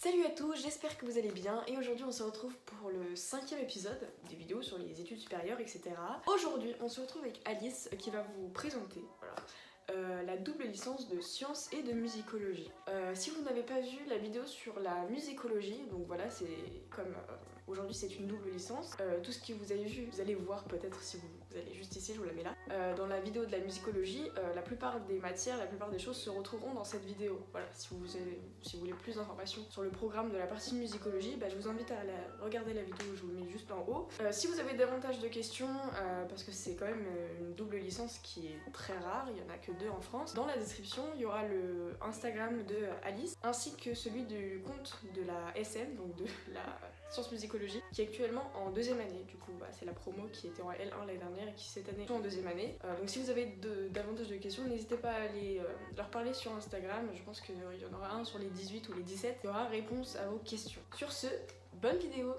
Salut à tous, j'espère que vous allez bien et aujourd'hui on se retrouve pour le 5e épisode des vidéos sur les études supérieures, etc. Aujourd'hui on se retrouve avec Alice qui va vous présenter la double licence de sciences et de musicologie. Si vous n'avez pas vu la vidéo sur la musicologie, donc voilà, c'est comme aujourd'hui c'est une double licence, tout ce que vous avez vu, vous allez voir peut-être si vous allez juste ici, je vous la mets là. Dans la vidéo de la musicologie, la plupart des matières, la plupart des choses se retrouveront dans cette vidéo. Voilà, si vous voulez plus d'informations sur le programme de la partie musicologie, je vous invite à regarder la vidéo, je vous le mets juste en haut. Si vous avez davantage de questions, parce que c'est quand même une double licence qui est très rare, il n'y en a que 2 en France, dans la description il y aura le Instagram de Alice ainsi que celui du compte de la SM, donc de la science musicologie, qui est actuellement en 2e année. Du coup c'est la promo qui était en L1 l'année dernière et qui cette année est en 2e année. Donc si vous avez davantage de questions, n'hésitez pas à aller leur parler sur Instagram. Je pense qu'il y en aura un sur les 18 ou les 17, il y aura réponse à vos questions. Sur ce, bonne vidéo.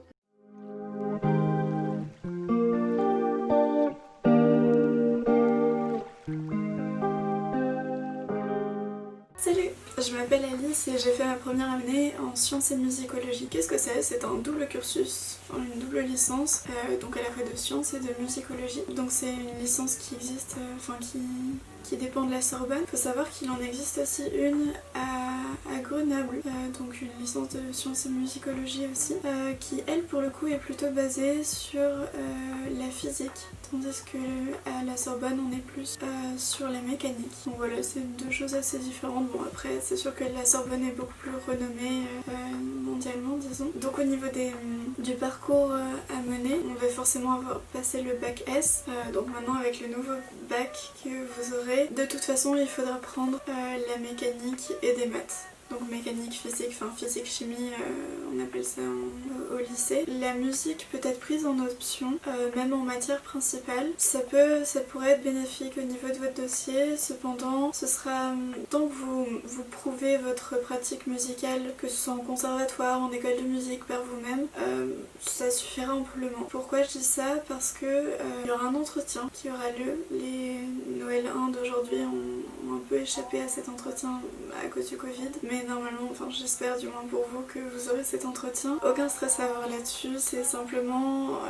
Salut, je m'appelle Alice et j'ai fait ma première année en sciences et musicologie. Qu'est-ce que c'est? C'est un double cursus, une double licence, donc à la fois de sciences et de musicologie. Donc c'est une licence qui existe, qui dépend de la Sorbonne. Il faut savoir qu'il en existe aussi une à Grenoble, donc une licence de sciences et musicologie aussi, qui elle pour le coup est plutôt basée sur la physique, tandis que à la Sorbonne on est plus sur la mécanique. Donc voilà, c'est deux choses assez différentes. Bon après c'est sûr que la Sorbonne est beaucoup plus renommée mondialement disons. Donc au niveau du parcours à mener, on va forcément avoir passé le bac S, donc maintenant avec le nouveau bac que vous aurez, de toute façon il faudra prendre la mécanique et des maths. Donc mécanique, physique, physique, chimie, on appelle ça au lycée. La musique peut être prise en option, même en matière principale. Ça pourrait être bénéfique au niveau de votre dossier, cependant ce sera, tant que vous prouvez votre pratique musicale, que ce soit en conservatoire, en école de musique, par vous-même, ça suffira amplement. Pourquoi je dis ça? Parce que il y aura un entretien qui aura lieu. Les Noël 1 d'aujourd'hui ont un peu échappé à cet entretien à cause du Covid, mais normalement, j'espère du moins pour vous que vous aurez cet entretien. Aucun stress à avoir là-dessus, c'est simplement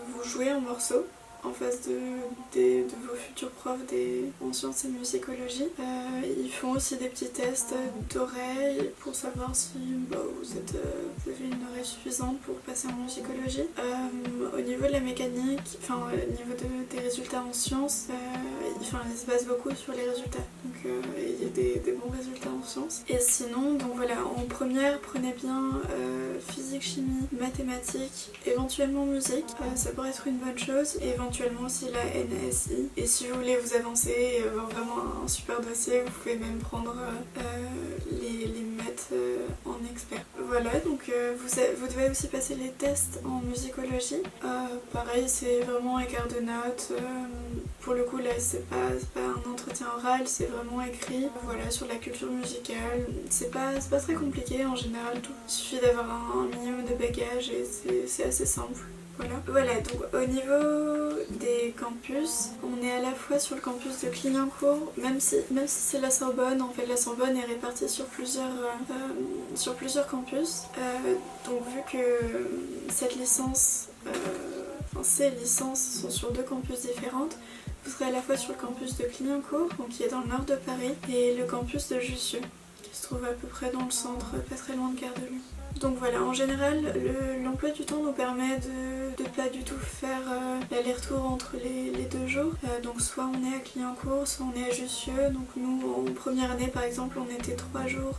vous jouez un morceau en face de vos futurs profs en sciences et musicologie. Ils font aussi des petits tests d'oreille pour savoir si vous avez une oreille suffisante pour passer en musicologie. Au niveau de la mécanique, au niveau des résultats en sciences, ils se basent beaucoup sur les résultats. Donc il y a des bons résultats en sciences. Et sinon, donc voilà, en première, prenez bien physique, chimie, mathématiques, éventuellement musique, ça pourrait être une bonne chose, et éventuellement aussi la NSI. Et si vous voulez vous avancer et avoir vraiment un super dossier, vous pouvez même prendre les maths en expert. Voilà, donc vous devez aussi passer les tests en musicologie. Pareil, c'est vraiment écart de notes. Pour le coup là c'est pas un entretien oral, c'est vraiment écrit. Voilà, sur la culture musicale, c'est pas très compliqué en général, tout. Il suffit d'avoir un minimum de bagage et c'est assez simple. Voilà, donc au niveau des campus, on est à la fois sur le campus de Clignancourt, même si c'est la Sorbonne, en fait la Sorbonne est répartie sur plusieurs campus. Donc vu que cette licence, ces licences sont sur 2 campus différentes, vous serez à la fois sur le campus de Clignancourt, donc qui est dans le nord de Paris, et le campus de Jussieu, qui se trouve à peu près dans le centre, pas très loin de Gare de Lyon. Donc voilà, en général, l'emploi du temps nous permet de pas du tout faire l'aller-retour entre les 2 jours. Donc soit on est à Clignancourt, soit on est à Jussieu. Donc nous, en première année par exemple, on était 3 jours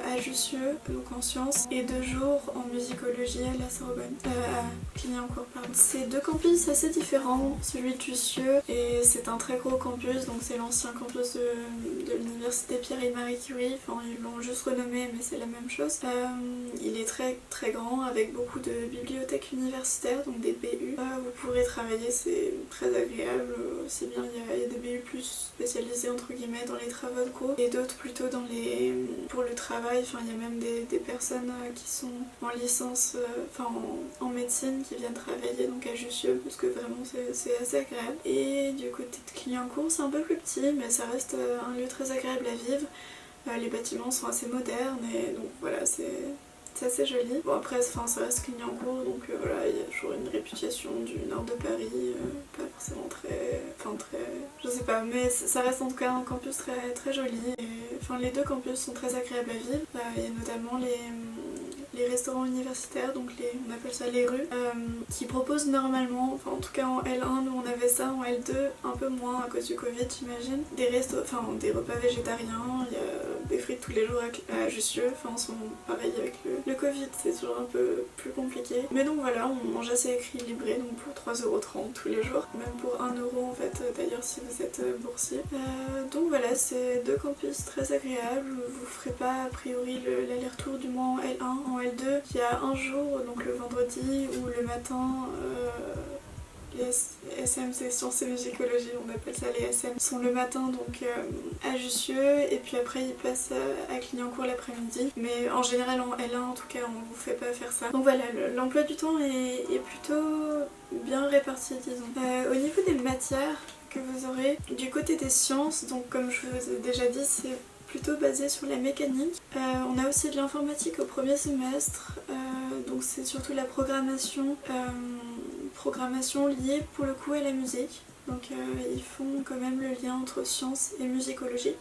à Jussieu, donc en sciences, et 2 jours en musicologie à la Sorbonne, à Clignancourt, pardon. C'est 2 campus assez différents. Celui de Jussieu, et c'est un très gros campus, donc c'est l'ancien campus de l'université Pierre et Marie Curie. Ils l'ont juste renommé, mais c'est la même chose. Il est très très grand, avec beaucoup de bibliothèques universitaires, donc des BU. Vous pourrez travailler, c'est très agréable, c'est bien, il y a des BU plus spécialisés entre guillemets dans les travaux de cours et d'autres plutôt pour le travail. Il y a même des personnes qui sont en licence, en médecine, qui viennent travailler donc à Jussieu, parce que vraiment c'est assez agréable. Et du côté de Clignancourt, c'est un peu plus petit, mais ça reste un lieu très agréable à vivre. Les bâtiments sont assez modernes, et donc voilà, c'est c'est assez joli. Bon après ça reste Clignancourt, donc voilà, il y a toujours une réputation du nord de Paris, pas forcément très... je sais pas, mais ça reste en tout cas un campus très, très joli. Et, les deux campus sont très agréables à vivre. Il y a notamment les restaurants universitaires, donc on appelle ça les rues, qui proposent normalement, en tout cas en L1, nous on avait ça, en L2 un peu moins à cause du Covid j'imagine, des repas végétariens, il y a des frites tous les jours à Jussieu, en ce moment pareil avec le Covid c'est toujours un peu plus compliqué. Mais donc voilà, on mange assez équilibré, donc pour 3,30€ tous les jours, même pour 1€ en fait d'ailleurs si vous êtes boursier. Donc voilà, c'est deux campus très agréables, vous ferez pas a priori l'aller-retour du moins en L1, en L2, il y a un jour, donc le vendredi ou le matin, les SM, c'est sciences et musicologie, on appelle ça les SM, sont le matin donc à Jussieu et puis après ils passent à Clignancourt l'après-midi. Mais en général en L1 en tout cas on vous fait pas faire ça. Donc voilà, l'emploi du temps est plutôt bien réparti disons. Au niveau des matières que vous aurez, du côté des sciences, donc comme je vous ai déjà dit c'est plutôt basé sur la mécanique. On a aussi de l'informatique au premier semestre, donc c'est surtout la programmation liée pour le coup à la musique. Donc ils font quand même le lien entre sciences et musicologie.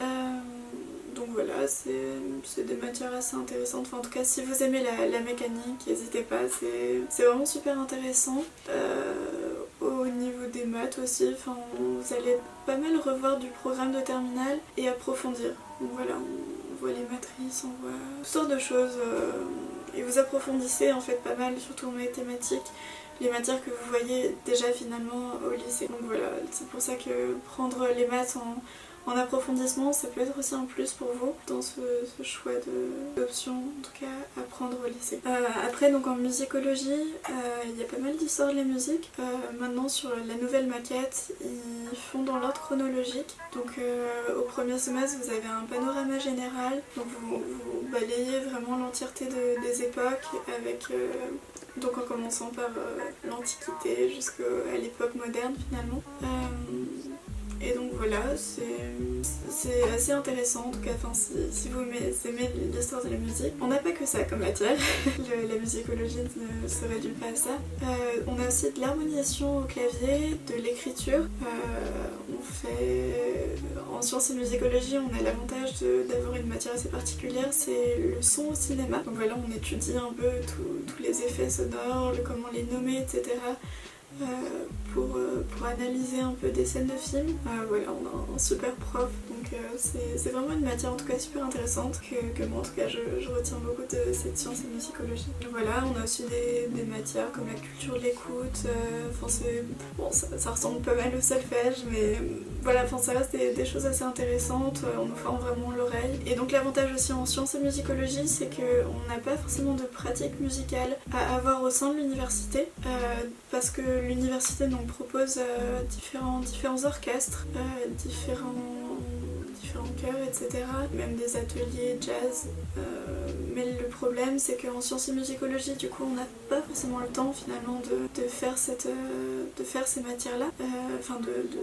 Donc voilà, c'est des matières assez intéressantes. En tout cas, si vous aimez la mécanique, n'hésitez pas, c'est vraiment super intéressant. Au niveau des maths aussi, vous allez pas mal revoir du programme de terminale et approfondir. Donc voilà, on voit les matrices, on voit toutes sortes de choses. Et vous approfondissez en fait pas mal, surtout en mathématiques, les matières que vous voyez déjà finalement au lycée. Donc voilà, c'est pour ça que prendre les maths en approfondissement, ça peut être aussi un plus pour vous dans ce choix d'options, en tout cas à prendre au lycée. Après, donc en musicologie, il y a pas mal d'histoires de la musique. Maintenant, sur la nouvelle maquette, ils font dans l'ordre chronologique. Donc au premier semestre, vous avez un panorama général. Donc vous balayez vraiment l'entièreté des époques avec... donc en commençant par l'Antiquité jusqu'à l'époque moderne finalement. Et donc voilà, c'est assez intéressant en tout cas, si vous aimez l'histoire de la musique. On n'a pas que ça comme matière, la musicologie ne se réduit pas à ça. On a aussi de l'harmonisation au clavier, de l'écriture. En sciences et musicologie, on a l'avantage d'avoir une matière assez particulière, c'est le son au cinéma. Donc voilà, on étudie un peu tous les effets sonores, comment les nommer, etc. Pour analyser un peu des scènes de films. Voilà, on a un super prof, donc c'est vraiment une matière en tout cas super intéressante que moi en tout cas je retiens beaucoup de cette science et musicologie. Donc voilà, on a aussi des matières comme la culture de l'écoute, ça ressemble pas mal au solfège, mais voilà, ça reste des choses assez intéressantes, on nous forme vraiment l'oreille. Et donc l'avantage aussi en sciences et musicologie, c'est qu'on n'a pas forcément de pratique musicale à avoir au sein de l'université, parce que l'université donc propose différents orchestres, différents chœurs, etc. Même des ateliers jazz. Mais le problème c'est qu'en sciences et musicologie, du coup, on n'a pas forcément le temps finalement de faire ces matières-là,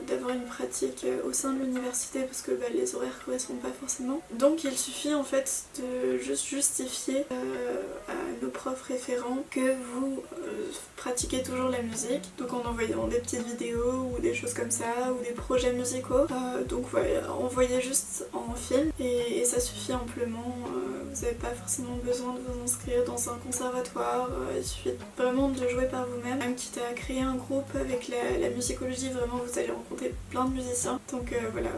d'avoir une pratique au sein de l'université parce que les horaires ne correspondent pas forcément. Donc il suffit en fait de juste justifier à nos profs référents que vous pratiquez toujours la musique, donc en envoyant des petites vidéos ou des choses comme ça, ou des projets musicaux. Donc voilà, envoyez juste en film et ça suffit amplement. Vous n'avez pas forcément besoin de vous inscrire dans un conservatoire, il suffit vraiment de jouer par vous-même. Même quitte à créer un groupe avec la musicologie, vraiment vous allez rencontrer plein de musiciens. Donc voilà,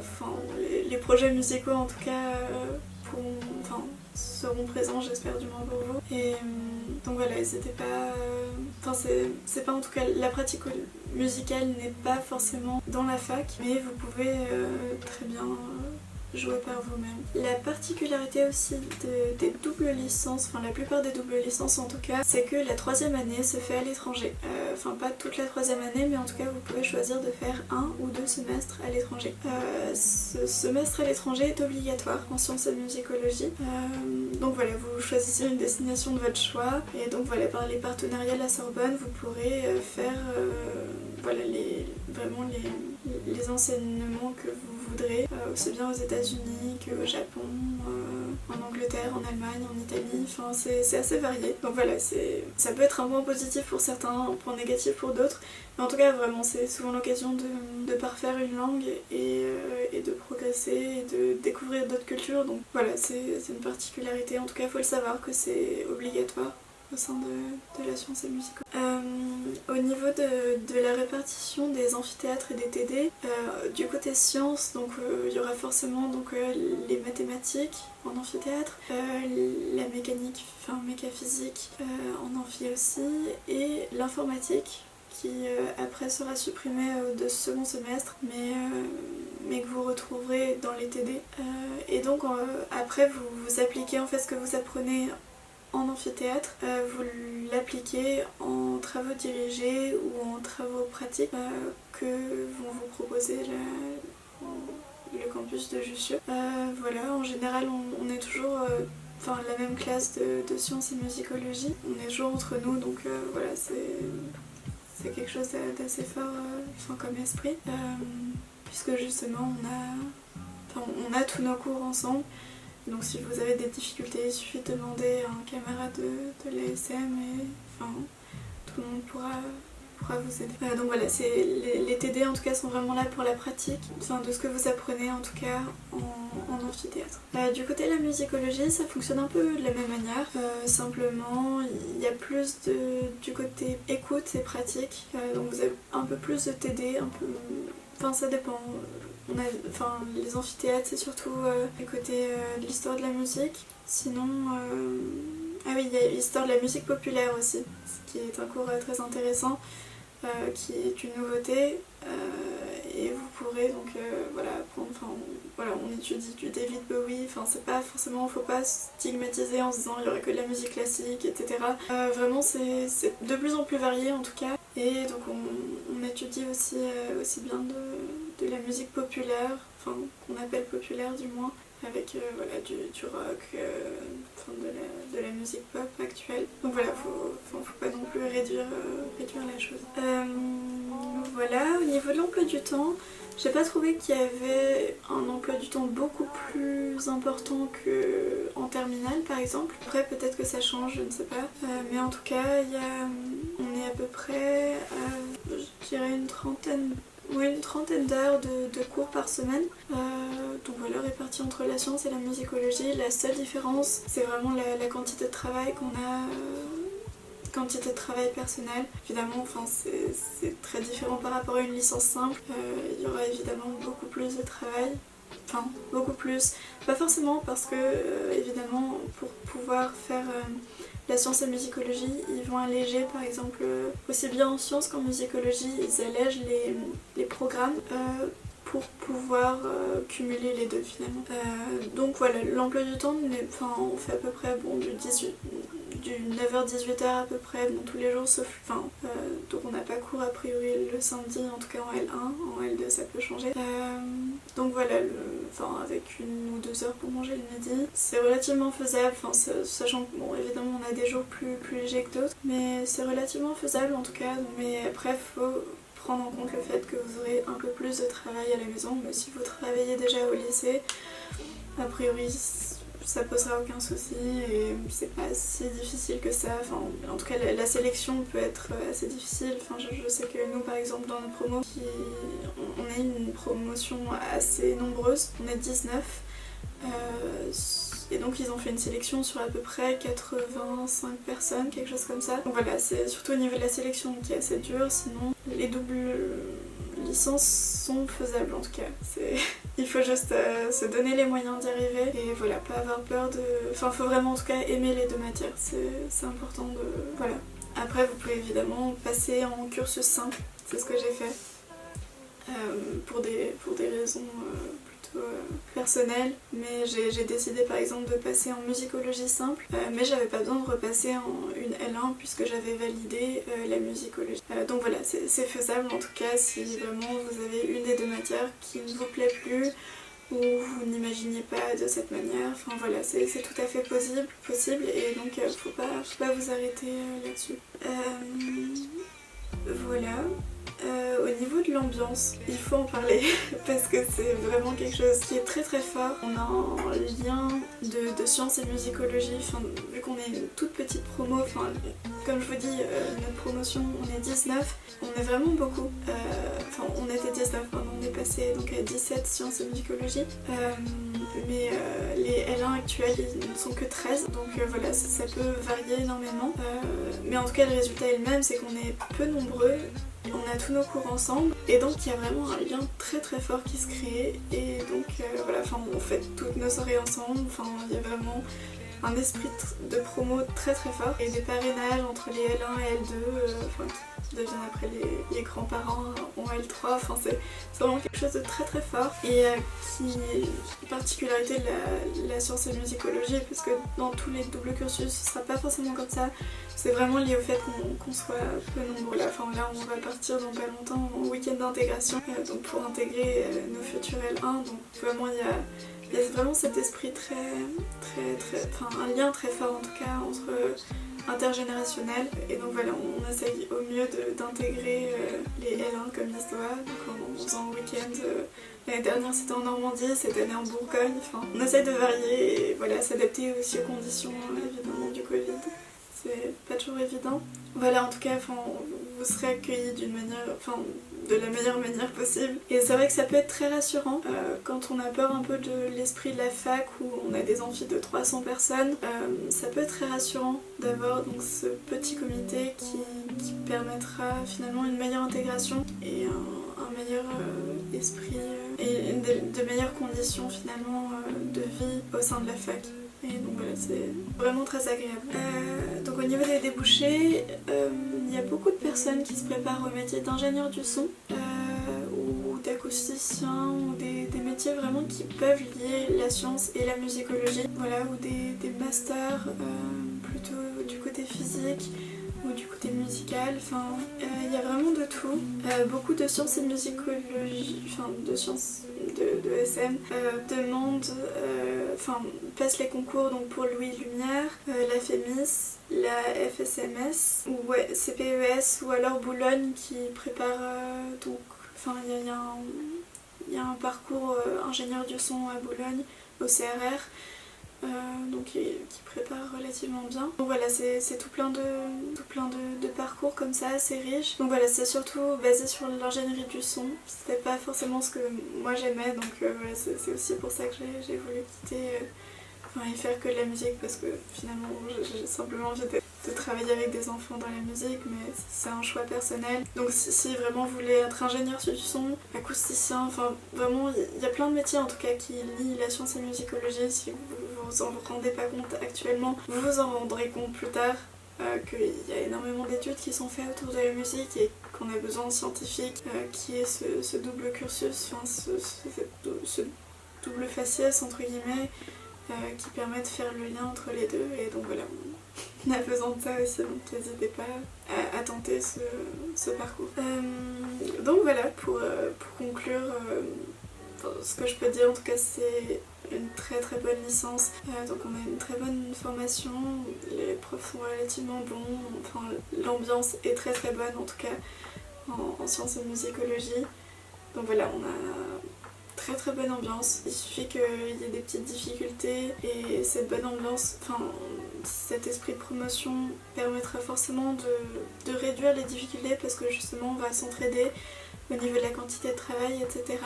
les projets musicaux en tout cas seront présents, j'espère du moins pour vous. Et donc voilà, n'hésitez pas... c'est pas en tout cas... La pratique musicale n'est pas forcément dans la fac, mais vous pouvez très bien jouer par vous-même. La particularité aussi des doubles licences, la plupart des doubles licences en tout cas, c'est que la troisième année se fait à l'étranger. Pas toute la troisième année, mais en tout cas vous pouvez choisir de faire 1 ou 2 semestres à l'étranger. Ce semestre à l'étranger est obligatoire en sciences et musicologie. Donc voilà, vous choisissez une destination de votre choix, et donc voilà, par les partenariats de la Sorbonne, vous pourrez faire les enseignements que vous voudrez, aussi bien aux États-Unis qu'au Japon, en Angleterre, en Allemagne, en Italie, enfin c'est assez varié. Donc voilà, ça peut être un point positif pour certains, un point négatif pour d'autres. Mais en tout cas, vraiment, c'est souvent l'occasion de parfaire une langue et de progresser et de découvrir d'autres cultures. Donc voilà, c'est une particularité. En tout cas, il faut le savoir que c'est obligatoire au sein de la science et musique. Au niveau de la répartition des amphithéâtres et des TD, du côté sciences, donc il y aura forcément donc, les mathématiques en amphithéâtre, la mécanique, enfin mécaphysique en amphi aussi, et l'informatique qui après sera supprimée de ce second semestre, mais que vous retrouverez dans les TD. Et donc après vous appliquez en fait ce que vous apprenez en amphithéâtre, vous l'appliquez en travaux dirigés ou en travaux pratiques que vont vous proposer le campus de Jussieu. Voilà, en général on est toujours la même classe de sciences et musicologie, on est toujours entre nous, donc voilà, c'est quelque chose d'assez fort comme esprit, puisque justement on a tous nos cours ensemble. Donc si vous avez des difficultés, il suffit de demander à un camarade de l'ASM et tout le monde pourra vous aider. Donc voilà, les TD en tout cas sont vraiment là pour la pratique, de ce que vous apprenez en tout cas en amphithéâtre. Du côté de la musicologie, ça fonctionne un peu de la même manière, simplement il y a plus du côté écoute et pratique, donc vous avez un peu plus de TD, ça dépend. Les amphithéâtres, c'est surtout du côté de l'histoire de la musique. Sinon, ah oui, il y a l'histoire de la musique populaire aussi, ce qui est un cours très intéressant, qui est une nouveauté. Et vous pourrez donc apprendre, on étudie du David Bowie, c'est pas forcément, faut pas stigmatiser en se disant il y aurait que de la musique classique, etc. Vraiment, c'est de plus en plus varié en tout cas. Et donc on étudie aussi bien de la musique populaire, qu'on appelle populaire du moins, avec du rock, de la musique pop actuelle. Donc voilà, faut pas non plus réduire la chose. Voilà, au niveau de l'emploi du temps, j'ai pas trouvé qu'il y avait un emploi du temps beaucoup plus important qu'en terminale par exemple. Après peut-être que ça change, je ne sais pas. Mais en tout cas, on est à peu près à, je dirais une trentaine d'heures de cours par semaine. Donc voilà, répartis entre la science et la musicologie. La seule différence, c'est vraiment la quantité de travail qu'on a. Quantité de travail personnel. Évidemment, c'est très différent par rapport à une licence simple. Il y aura évidemment beaucoup plus de travail. Beaucoup plus. Pas forcément parce que, évidemment, pour pouvoir faire la science et musicologie, ils vont alléger, par exemple, aussi bien en sciences qu'en musicologie, ils allègent les programmes pour pouvoir cumuler les deux finalement. Donc voilà, l'emploi du temps, on fait à peu près du 9h-18h à peu près, tous les jours, sauf. Donc on n'a pas cours a priori le samedi, en tout cas en L1, en L2 ça peut changer. Donc voilà, avec 1 ou 2 heures pour manger le midi, c'est relativement faisable, sachant que évidemment on a des jours plus légers que d'autres, mais c'est relativement faisable en tout cas. Mais après, il faut prendre en compte le fait que vous aurez un peu plus de travail à la maison, mais si vous travaillez déjà au lycée, a priori ça posera aucun souci et c'est pas si difficile que ça. En tout cas la sélection peut être assez difficile. Je sais que nous par exemple dans notre promo, on a une promotion assez nombreuse, on est 19 et donc ils ont fait une sélection sur à peu près 85 personnes, quelque chose comme ça. Donc voilà, c'est surtout au niveau de la sélection qui est assez dur, sinon les doubles licences sont faisables en tout cas. Il faut juste se donner les moyens d'y arriver et voilà, pas avoir peur de. Faut vraiment en tout cas aimer les deux matières, c'est important de. Voilà. Après, vous pouvez évidemment passer en cursus simple, c'est ce que j'ai fait pour des raisons plutôt personnelles, mais j'ai décidé par exemple de passer en musicologie simple, mais j'avais pas besoin de repasser en une L1 puisque j'avais validé la musicologie. Donc voilà, c'est faisable en tout cas si vraiment vous avez une des deux matières qui ne vous plaît plus ou vous n'imaginiez pas de cette manière. Voilà, c'est tout à fait possible et donc faut pas vous arrêter là-dessus. Voilà. Au niveau de l'ambiance, il faut en parler parce que c'est vraiment quelque chose qui est très très fort. On a un lien de sciences et musicologie, enfin, vu qu'on est une toute petite promo, enfin, comme je vous dis, notre promotion, on est 19, on est vraiment beaucoup. Enfin, on était 19, pardon, on est passé donc à 17 sciences et musicologie. Mais les L1 actuels ils ne sont que 13, donc voilà, ça peut varier énormément. Mais en tout cas, le résultat est le même, c'est qu'on est peu nombreux, on a tous nos cours ensemble, et donc il y a vraiment un lien très très fort qui se crée, et donc voilà, enfin, on fait toutes nos soirées ensemble, enfin, il y a vraiment un esprit de promo très très fort, et des parrainages entre les L1 et L2, enfin, qui deviennent après les grands-parents en L3, enfin c'est vraiment quelque chose de très très fort, et qui est particularité de la science et musicologie, parce que dans tous les doubles cursus ce sera pas forcément comme ça, c'est vraiment lié au fait qu'on soit peu nombreux là. Enfin là on va partir dans pas longtemps en week-end d'intégration, donc pour intégrer nos futurs L1, donc vraiment il y a vraiment cet esprit enfin un lien très fort en tout cas entre intergénérationnel, et donc voilà, on essaye au mieux d'intégrer les L1 comme il se doit, donc en faisant un week-end. L'année dernière c'était en Normandie, cette année en Bourgogne, enfin on essaye de varier et voilà, s'adapter aussi aux conditions évidemment du Covid. C'est pas toujours évident. Voilà, en tout cas, enfin, vous serez accueillis d'une manière, enfin, de la meilleure manière possible. Et c'est vrai que ça peut être très rassurant quand on a peur un peu de l'esprit de la fac où on a des amphis de 300 personnes. Ça peut être très rassurant d'avoir donc ce petit comité qui permettra finalement une meilleure intégration et un meilleur esprit et de meilleures conditions finalement de vie au sein de la fac. Et donc voilà, c'est vraiment très agréable. Donc au niveau des débouchés, il y a beaucoup de personnes qui se préparent au métier d'ingénieur du son ou d'acousticien, ou des métiers vraiment qui peuvent lier la science et la musicologie. Voilà, ou des masters plutôt du côté physique ou du côté musical, enfin il y a vraiment de tout. Beaucoup de sciences et musicologie, enfin de sciences de SM demandent, enfin passent les concours donc pour Louis Lumière, la FEMIS, la FSMS, ou ouais, CPES, ou alors Boulogne qui prépare donc, enfin il y a un parcours ingénieur du son à Boulogne, au CRR. Donc qui prépare relativement bien. Donc voilà, c'est tout plein de parcours comme ça, assez riche. Donc voilà, c'est surtout basé sur l'ingénierie du son. C'était pas forcément ce que moi j'aimais, donc voilà, c'est aussi pour ça que j'ai voulu quitter et faire que de la musique, parce que finalement j'ai simplement envie de travailler avec des enfants dans la musique, mais c'est un choix personnel. Donc si vraiment vous voulez être ingénieur du son, acousticien, enfin vraiment il y a plein de métiers en tout cas qui lient la science et la musicologie. Si vous en rendez pas compte actuellement, vous vous en rendrez compte plus tard, qu'il y a énormément d'études qui sont faites autour de la musique et qu'on a besoin de scientifiques qui aient ce double cursus, enfin ce double faciès entre guillemets, qui permet de faire le lien entre les deux, et donc voilà, on a besoin de ça aussi, donc n'hésitez pas à tenter ce parcours. Donc voilà, pour conclure, ce que je peux dire en tout cas, c'est une très très bonne licence, donc on a une très bonne formation, les profs sont relativement bons, enfin l'ambiance est très très bonne en tout cas en sciences et musicologie, donc voilà, on a très très bonne ambiance. Il suffit qu'il y ait des petites difficultés et cette bonne ambiance, enfin cet esprit de promotion permettra forcément de réduire les difficultés, parce que justement on va s'entraider au niveau de la quantité de travail, etc.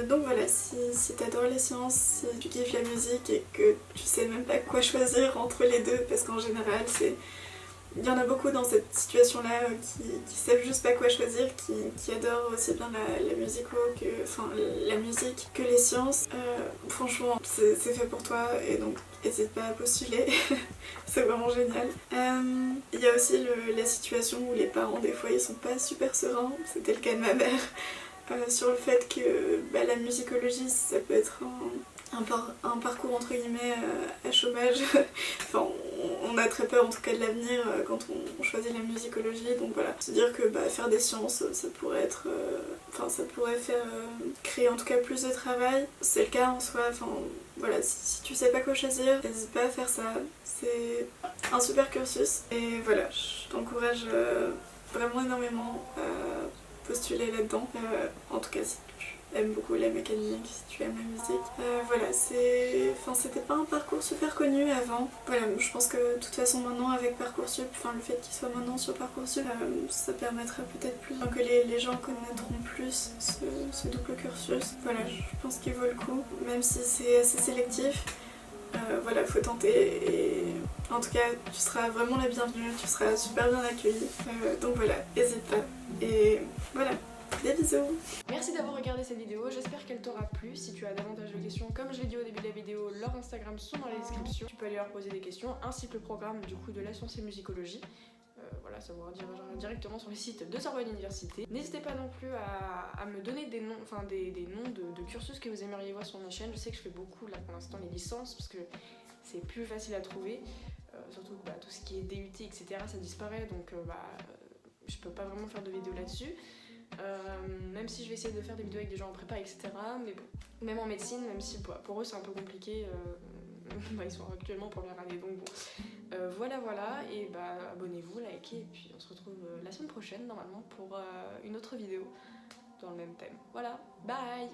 Donc voilà, si tu adores les sciences, si tu kiffes la musique et que tu sais même pas quoi choisir entre les deux, parce qu'en général il y en a beaucoup dans cette situation-là qui savent juste pas quoi choisir, qui adorent aussi bien la musique que les sciences. Franchement, c'est fait pour toi, et donc n'hésite pas à postuler, c'est vraiment génial. Il y a aussi la situation où les parents des fois ils sont pas super sereins, c'était le cas de ma mère, sur le fait que la musicologie ça peut être un parcours entre guillemets à chômage. Enfin, on a très peur en tout cas de l'avenir quand on choisit la musicologie, donc voilà, se dire que faire des sciences ça pourrait être ça pourrait faire créer en tout cas plus de travail. C'est le cas en soi, enfin voilà, si tu sais pas quoi choisir, n'hésite pas à faire ça, c'est un super cursus, et voilà, je t'encourage vraiment énormément postuler là-dedans. En tout cas, si tu aimes beaucoup la mécanique, si tu aimes la musique. Voilà, c'était pas un parcours super connu avant. Voilà, je pense que de toute façon maintenant avec Parcoursup, enfin le fait qu'il soit maintenant sur Parcoursup, ça permettrait peut-être plus que les gens connaîtront plus ce double cursus. Voilà, je pense qu'il vaut le coup, même si c'est assez sélectif. Voilà, faut tenter et en tout cas tu seras vraiment la bienvenue, tu seras super bien accueillie. Donc voilà, n'hésite pas. Et voilà, des bisous. Merci d'avoir regardé cette vidéo, j'espère qu'elle t'aura plu. Si tu as davantage de questions, comme je l'ai dit au début de la vidéo, leur Instagram sont dans la description. Tu peux aller leur poser des questions, ainsi que le programme du coup de la science et musicologie. Voilà, ça vous redirigera directement sur le site de Sorbonne Université. N'hésitez pas non plus à me donner des noms, enfin des noms de cursus que vous aimeriez voir sur ma chaîne. Je sais que je fais beaucoup là pour l'instant les licences parce que c'est plus facile à trouver. Surtout que tout ce qui est DUT, etc. ça disparaît, donc je peux pas vraiment faire de vidéos là-dessus. Même si je vais essayer de faire des vidéos avec des gens en prépa, etc. Mais bon, même en médecine, même si pour eux c'est un peu compliqué, ils sont actuellement en première année, donc bon. Voilà, et abonnez-vous, likez, et puis on se retrouve la semaine prochaine normalement pour une autre vidéo dans le même thème. Voilà, bye.